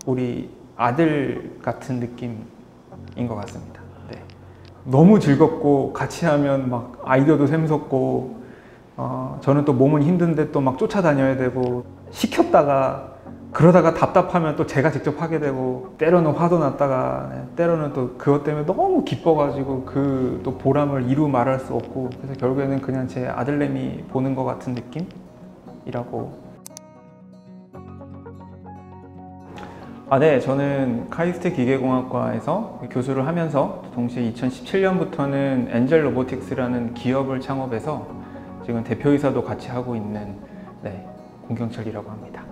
우리 아들 같은 느낌인 것 같습니다. 네. 너무 즐겁고 같이 하면 막 아이디어도 샘솟고 저는 또 몸은 힘든데 또 막 쫓아다녀야 되고 시켰다가 그러다가 답답하면 또 제가 직접 하게 되고 때로는 화도 났다가 때로는 또 그것 때문에 너무 기뻐가지고 그 또 보람을 이루 말할 수 없고 그래서 결국에는 그냥 제 아들내미 보는 것 같은 느낌이라고. 네, 저는 카이스트 기계공학과에서 교수를 하면서 동시에 2017년부터는 엔젤 로보틱스라는 기업을 창업해서 지금 대표이사도 같이 하고 있는 공경철이라고 합니다.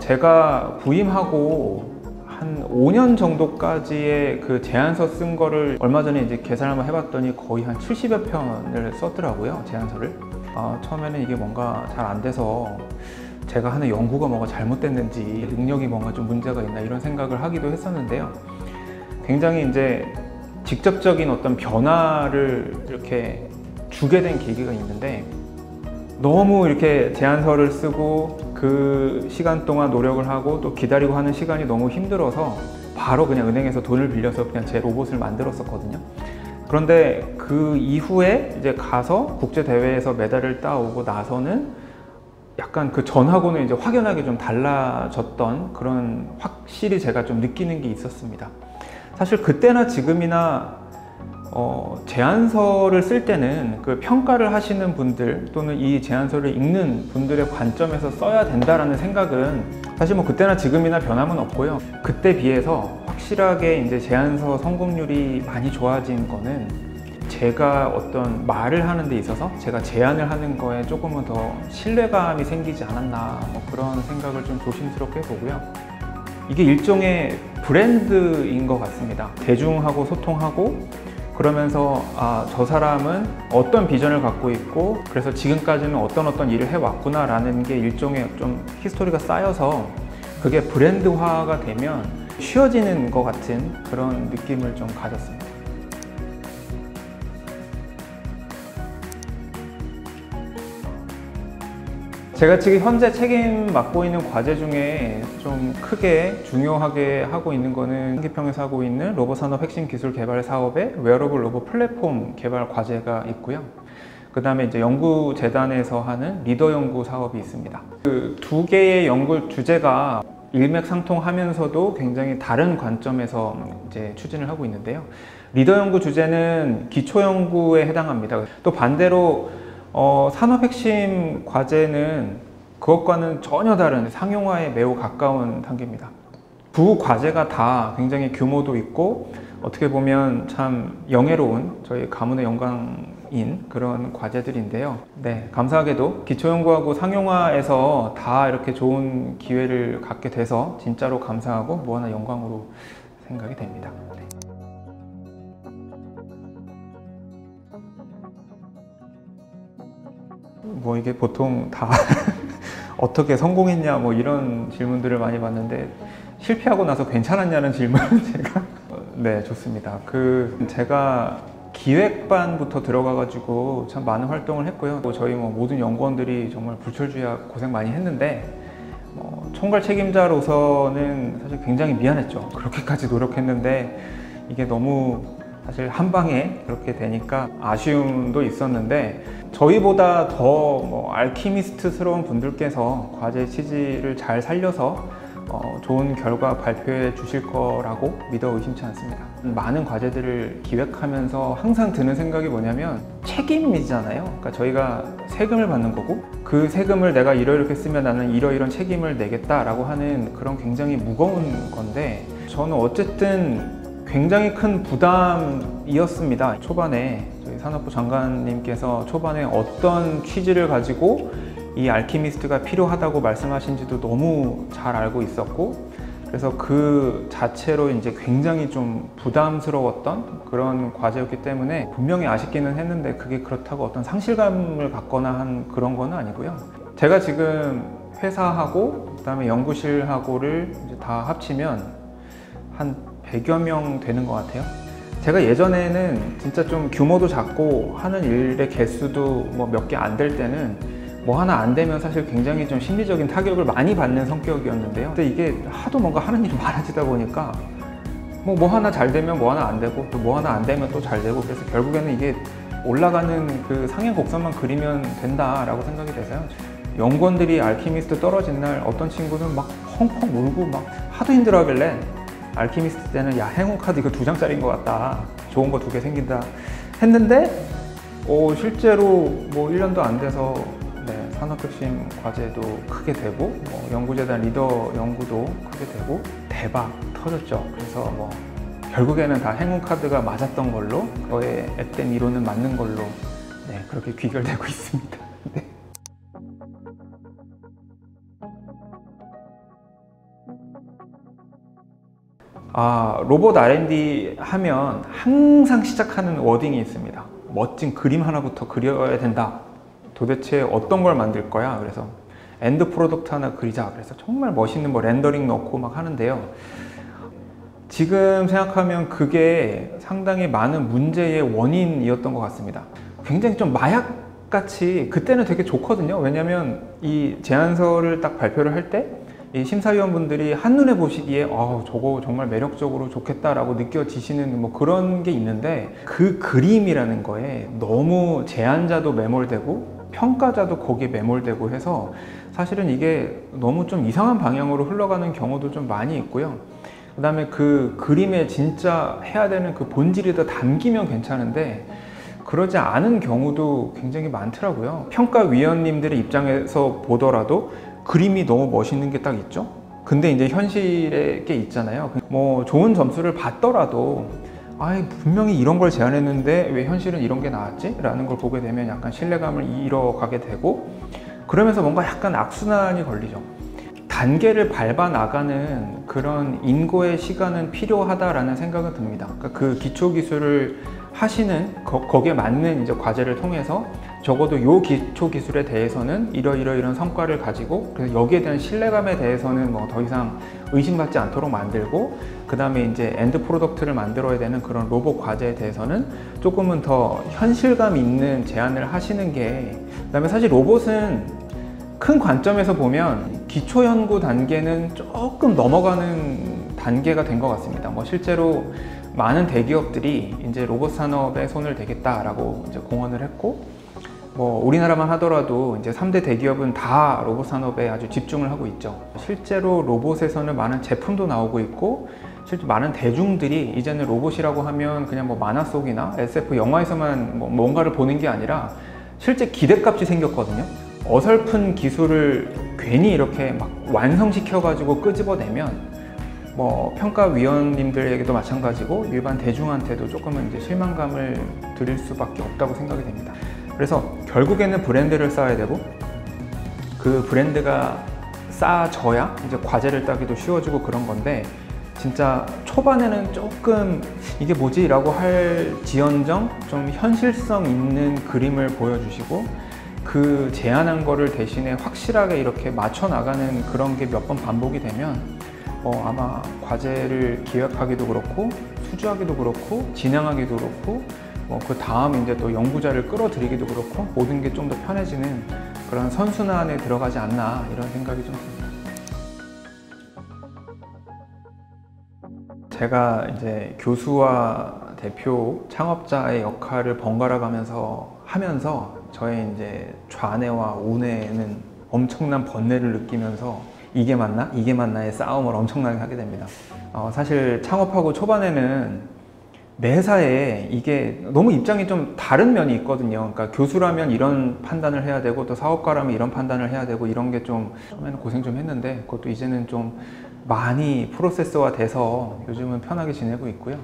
제가 부임하고 한 5년 정도까지의 그 제안서 쓴 거를 얼마 전에 이제 계산을 한번 해봤더니 거의 한 70여 편을 썼더라고요, 제안서를. 처음에는 이게 뭔가 잘 안 돼서 제가 하는 연구가 뭔가 잘못됐는지 능력이 뭔가 좀 문제가 있나 이런 생각을 하기도 했었는데요. 굉장히 이제 직접적인 어떤 변화를 이렇게 주게 된 계기가 있는데 너무 이렇게 제안서를 쓰고 그 시간 동안 노력을 하고 또 기다리고 하는 시간이 너무 힘들어서 바로 그냥 은행에서 돈을 빌려서 그냥 제 로봇을 만들었었거든요. 그런데 그 이후에 이제 가서 국제 대회에서 메달을 따오고 나서는 약간 그 전하고는 이제 확연하게 좀 달라졌던 그런 확실히 제가 좀 느끼는 게 있었습니다. 사실 그때나 지금이나 제안서를 쓸 때는 그 평가를 하시는 분들 또는 이 제안서를 읽는 분들의 관점에서 써야 된다라는 생각은 사실 뭐 그때나 지금이나 변함은 없고요. 그때 비해서 확실하게 이제 제안서 성공률이 많이 좋아진 거는 제가 어떤 말을 하는 데 있어서 제가 제안을 하는 거에 조금은 더 신뢰감이 생기지 않았나 뭐 그런 생각을 좀 조심스럽게 보고요. 이게 일종의 브랜드인 것 같습니다. 대중하고 소통하고 그러면서 저 사람은 어떤 비전을 갖고 있고 그래서 지금까지는 어떤 일을 해왔구나 라는 게 일종의 좀 히스토리가 쌓여서 그게 브랜드화가 되면 쉬워지는 것 같은 그런 느낌을 좀 가졌습니다. 제가 지금 현재 책임 맡고 있는 과제 중에 좀 크게 중요하게 하고 있는 거는 한기평에서 하고 있는 로봇산업 핵심 기술 개발 사업의 웨어러블 로봇 플랫폼 개발 과제가 있고요. 그 다음에 이제 연구재단에서 하는 리더 연구 사업이 있습니다. 그 두 개의 연구 주제가 일맥상통하면서도 굉장히 다른 관점에서 이제 추진을 하고 있는데요. 리더 연구 주제는 기초 연구에 해당합니다. 또 반대로 산업 핵심 과제는 그것과는 전혀 다른 상용화에 매우 가까운 단계입니다. 두 과제가 다 굉장히 규모도 있고 어떻게 보면 참 영예로운 저희 가문의 영광인 그런 과제들인데요. 네, 감사하게도 기초연구하고 상용화에서 다 이렇게 좋은 기회를 갖게 돼서 진짜로 감사하고 무한한 영광으로 생각이 됩니다. 네. 뭐 이게 보통 다 어떻게 성공했냐 뭐 이런 질문들을 많이 받는데 실패하고 나서 괜찮았냐는 질문은 제가 네, 좋습니다. 제가 기획반부터 들어가 가지고 참 많은 활동을 했고요. 저희 뭐 모든 연구원들이 정말 불철주야 고생 많이 했는데 총괄 책임자로서는 사실 굉장히 미안했죠. 그렇게까지 노력했는데 이게 너무 사실 한 방에 그렇게 되니까 아쉬움도 있었는데 저희보다 더 알키미스트스러운 분들께서 과제 취지를 잘 살려서 좋은 결과 발표해 주실 거라고 믿어 의심치 않습니다. 많은 과제들을 기획하면서 항상 드는 생각이 뭐냐면 책임이잖아요. 그러니까 저희가 세금을 받는 거고 그 세금을 내가 이렇게 쓰면 나는 이러이런 책임을 내겠다라고 하는 그런 굉장히 무거운 건데 저는 어쨌든 굉장히 큰 부담이었습니다. 초반에 저희 산업부 장관님께서 초반에 어떤 취지를 가지고 이 알키미스트가 필요하다고 말씀하신지도 너무 잘 알고 있었고 그래서 그 자체로 이제 굉장히 좀 부담스러웠던 그런 과제였기 때문에 분명히 아쉽기는 했는데 그게 그렇다고 어떤 상실감을 갖거나 한 그런 건 아니고요. 제가 지금 회사하고 그다음에 연구실하고를 이제 다 합치면 한 100여 명 되는 것 같아요. 제가 예전에는 진짜 좀 규모도 작고 하는 일의 개수도 뭐 몇 개 안 될 때는 뭐 하나 안 되면 사실 굉장히 좀 심리적인 타격을 많이 받는 성격이었는데요. 근데 이게 하도 뭔가 하는 일이 많아지다 보니까 뭐 하나 잘 되면 뭐 하나 안 되고 또 뭐 하나 안 되면 또 잘 되고, 그래서 결국에는 이게 올라가는 그 상행 곡선만 그리면 된다라고 생각이 돼서요. 연구원들이 알키미스트 떨어진 날 어떤 친구는 막 펑펑 울고 막 하도 힘들어하길래 알키미스트 때는 야, 행운 카드 이거 2장짜리인 것 같다, 좋은 거 2개 생긴다 했는데 실제로 뭐 1년도 안 돼서 산업혁신 과제도 크게 되고 연구재단 리더 연구도 크게 되고 대박 터졌죠. 그래서 뭐 결국에는 다 행운 카드가 맞았던 걸로, 저의 앱된 이론은 맞는 걸로 그렇게 귀결되고 있습니다. 네. 로봇 R&D 하면 항상 시작하는 워딩이 있습니다. 멋진 그림 하나부터 그려야 된다. 도대체 어떤 걸 만들 거야? 그래서 엔드 프로덕트 하나 그리자. 그래서 정말 멋있는 뭐 렌더링 넣고 막 하는데요. 지금 생각하면 그게 상당히 많은 문제의 원인이었던 것 같습니다. 굉장히 좀 마약같이 그때는 되게 좋거든요. 왜냐면 이 제안서를 딱 발표를 할 때 이 심사위원분들이 한눈에 보시기에 저거 정말 매력적으로 좋겠다라고 느껴지시는 뭐 그런 게 있는데, 그 그림이라는 거에 너무 제안자도 매몰되고 평가자도 거기에 매몰되고 해서 사실은 이게 너무 좀 이상한 방향으로 흘러가는 경우도 좀 많이 있고요. 그 다음에 그 그림에 진짜 해야 되는 그 본질이 더 담기면 괜찮은데 그러지 않은 경우도 굉장히 많더라고요. 평가위원님들의 입장에서 보더라도 그림이 너무 멋있는 게 딱 있죠. 근데 이제 현실에 게 있잖아요. 뭐 좋은 점수를 받더라도 분명히 이런 걸 제안했는데 왜 현실은 이런 게 나왔지? 라는 걸 보게 되면 약간 신뢰감을 잃어가게 되고, 그러면서 뭔가 약간 악순환이 걸리죠. 단계를 밟아 나가는 그런 인고의 시간은 필요하다라는 생각은 듭니다. 그러니까 그 기초 기술을 하시는 거기에 맞는 이제 과제를 통해서 적어도 요 기초 기술에 대해서는 이런 성과를 가지고, 그래서 여기에 대한 신뢰감에 대해서는 뭐 더 이상 의심받지 않도록 만들고, 그 다음에 이제 엔드 프로덕트를 만들어야 되는 그런 로봇 과제에 대해서는 조금은 더 현실감 있는 제안을 하시는 게, 그 다음에 사실 로봇은 큰 관점에서 보면 기초 연구 단계는 조금 넘어가는 단계가 된 것 같습니다. 뭐 실제로 많은 대기업들이 이제 로봇 산업에 손을 대겠다라고 이제 공언을 했고, 뭐 우리나라만 하더라도 이제 3대 대기업은 다 로봇 산업에 아주 집중을 하고 있죠. 실제로 로봇에서는 많은 제품도 나오고 있고, 실제 많은 대중들이 이제는 로봇이라고 하면 그냥 뭐 만화 속이나 SF 영화에서만 뭔가를 보는 게 아니라 실제 기대값이 생겼거든요. 어설픈 기술을 괜히 이렇게 막 완성시켜 가지고 끄집어내면 뭐 평가위원님들에게도 마찬가지고 일반 대중한테도 조금은 이제 실망감을 드릴 수밖에 없다고 생각이 됩니다. 그래서 결국에는 브랜드를 쌓아야 되고, 그 브랜드가 쌓아져야 이제 과제를 따기도 쉬워지고 그런 건데, 진짜 초반에는 조금 이게 뭐지? 라고 할 지언정 좀 현실성 있는 그림을 보여주시고, 그 제안한 거를 대신에 확실하게 이렇게 맞춰 나가는 그런 게 몇 번 반복이 되면 아마 과제를 기획하기도 그렇고 수주하기도 그렇고 진행하기도 그렇고 그 다음 이제 또 연구자를 끌어들이기도 그렇고 모든 게 좀 더 편해지는 그런 선순환에 들어가지 않나, 이런 생각이 좀 듭니다. 제가 이제 교수와 대표, 창업자의 역할을 번갈아 가면서 하면서 저의 이제 좌뇌와 우뇌는 엄청난 번뇌를 느끼면서 이게 맞나? 이게 맞나의 싸움을 엄청나게 하게 됩니다. 사실 창업하고 초반에는 매사에 이게 너무 입장이 좀 다른 면이 있거든요. 그러니까 교수라면 이런 판단을 해야 되고 또 사업가라면 이런 판단을 해야 되고, 이런 게 좀 처음에는 고생 좀 했는데 그것도 이제는 좀 많이 프로세스화 돼서 요즘은 편하게 지내고 있고요.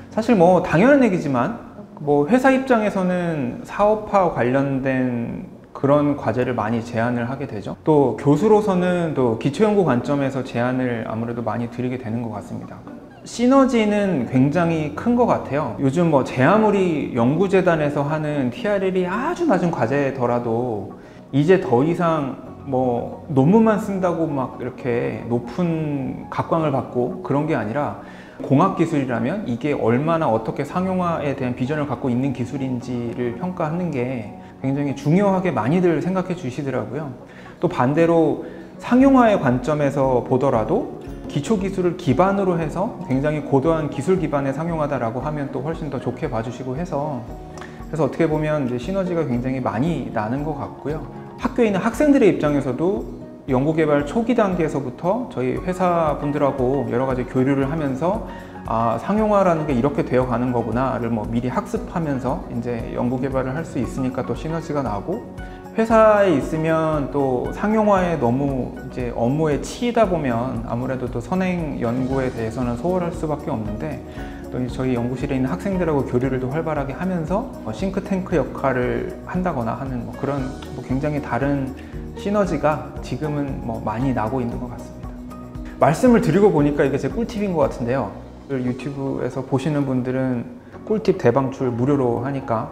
사실 뭐 당연한 얘기지만 뭐 회사 입장에서는 사업화 관련된 그런 과제를 많이 제안을 하게 되죠. 또 교수로서는 또 기초연구 관점에서 제안을 아무래도 많이 드리게 되는 것 같습니다. 시너지는 굉장히 큰 것 같아요. 요즘 뭐 제 아무리 연구재단에서 하는 TRL이 아주 낮은 과제더라도 이제 더 이상 뭐 논문만 쓴다고 막 이렇게 높은 각광을 받고 그런 게 아니라 공학기술이라면 이게 얼마나 어떻게 상용화에 대한 비전을 갖고 있는 기술인지를 평가하는 게 굉장히 중요하게 많이들 생각해 주시더라고요. 또 반대로 상용화의 관점에서 보더라도 기초기술을 기반으로 해서 굉장히 고도한 기술 기반의 상용화다라고 하면 또 훨씬 더 좋게 봐주시고 해서 그래서 어떻게 보면 이제 시너지가 굉장히 많이 나는 것 같고요. 학교에 있는 학생들의 입장에서도 연구개발 초기 단계에서부터 저희 회사분들하고 여러 가지 교류를 하면서 상용화라는 게 이렇게 되어 가는 거구나를 뭐 미리 학습하면서 이제 연구개발을 할 수 있으니까 또 시너지가 나고 회사에 있으면 또 상용화에 너무 이제 업무에 치이다 보면 아무래도 또 선행 연구에 대해서는 소홀할 수밖에 없는데 또 저희 연구실에 있는 학생들하고 교류를 또 활발하게 하면서 싱크탱크 역할을 한다거나 하는 뭐 그런 뭐 굉장히 다른 시너지가 지금은 뭐 많이 나고 있는 것 같습니다. 말씀을 드리고 보니까 이게 제 꿀팁인 것 같은데요. 유튜브에서 보시는 분들은 꿀팁 대방출 무료로 하니까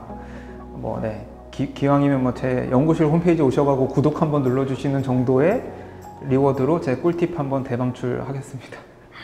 뭐 네. 기왕이면 뭐 제 연구실 홈페이지 오셔가지고 구독 한번 눌러주시는 정도의 리워드로 제 꿀팁 한번 대방출하겠습니다.